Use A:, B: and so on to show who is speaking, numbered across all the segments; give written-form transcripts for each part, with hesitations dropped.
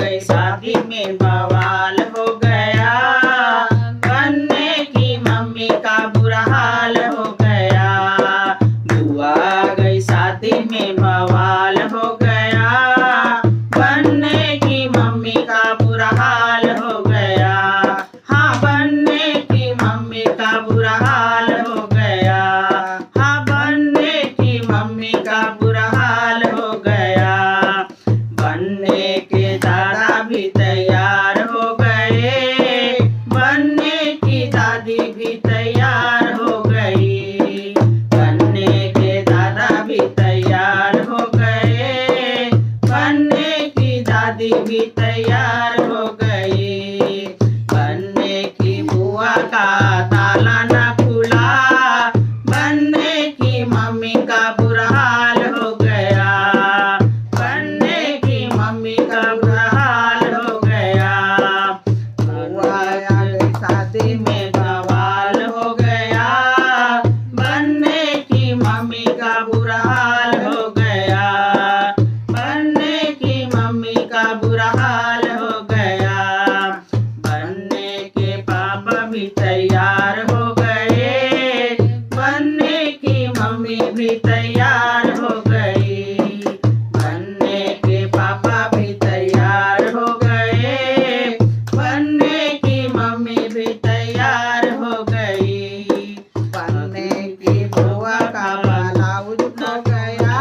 A: गई शादी में बवाल हो गया, बनने की मम्मी का बुरा हाल हो गया। बुआ आ गई शादी में बवाल हो गया, बनने की मम्मी का बुरा हाल हो गया। हाँ, बनने की मम्मी का बुरा हाल हो गया। हाँ, बनने की मम्मी का बुरा हाल हो गया। बनने के दादा भी तैयार हो गए, बनने की दादी भी तैयार हो गई। बनने के दादा भी तैयार हो गए, बनने की दादी भी तैयार हो गई। बनने की बुआ का ताला न खुला, बनने की मम्मी का बुरा हाल हो गया। बनने की मम्मी का बुरा हाल हो गया। बुआ आ गई शादी में बवाल हो गया, बनने की मम्मी का बुरा हाल हो गया। बनने की मम्मी का बुरा हाल हो गया। बनने के पापा भी तैयार हो गए, बनने की मम्मी भी तैयार हो गई। बनने के पापा भी तैयार हो गए, बनने की मम्मी भी तैयार हो गई। बनने की बुआ का ब्लाउज हो गया,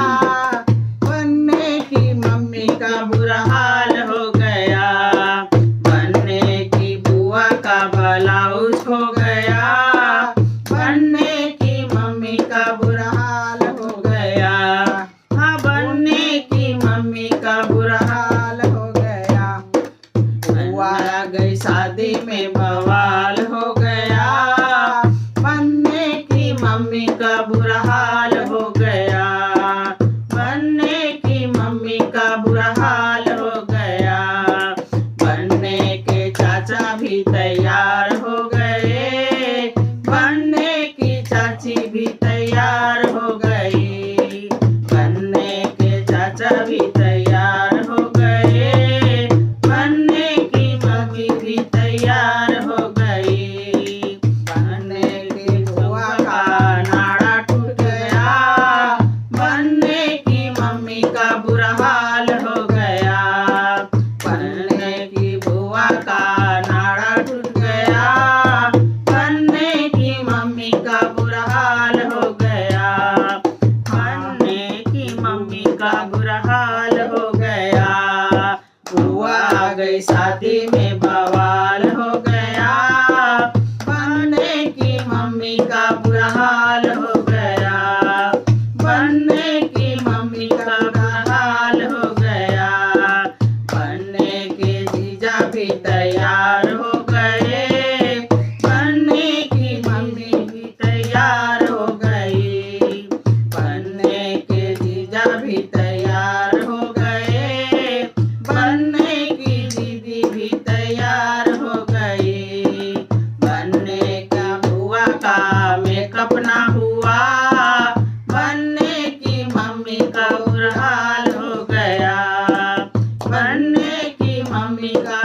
A: बनने की मम्मी का बुरा हाल हो गया। बनने की बुआ का ब्लाउज हो गया, बनने की मम्मी का बुरा हाल हो गया। हाँ, बनने की मम्मी का बुरा हाल हो गया। बुआ आ गई शादी में बवाल हो गया, बनने की मम्मी का बुरा हाल हो गया। बनने की मम्मी का बुरा हाल हो गया। बनने के चाचा भी तैयार हो गए, बनने की चाची भी तैयार हो गई। बनने के चाचा भी तैयार हो गए, बनने की मम्मी भी तैयार हो गई। बनने की बुआ का नाड़ा टूट गया, बनने की मम्मी का बुरा हाल हो गया। बनने की बुआ का नाड़ा टूट गया, बनने की मम्मी का बुरा हाल हो गया। बनने की मम्मी का बुरा हाल हो गया। बुआ आ गई शादी में बवाल हो गया, बनने की मम्मी का बुरा हाल हो गया। बनने की मम्मी का बुरा हाल हो गया। बनने के जीजा भी तैयार हो गए, बनने की मम्मी भी तैयार हो गई। बनने के जीजा भी तैयार हो गए, बनने की दीदी भी तैयार हो गई। बनने का बुआ का मेकअप ना हुआ, बनने की मम्मी का बुरा हाल हो गया। बनने की मम्मी का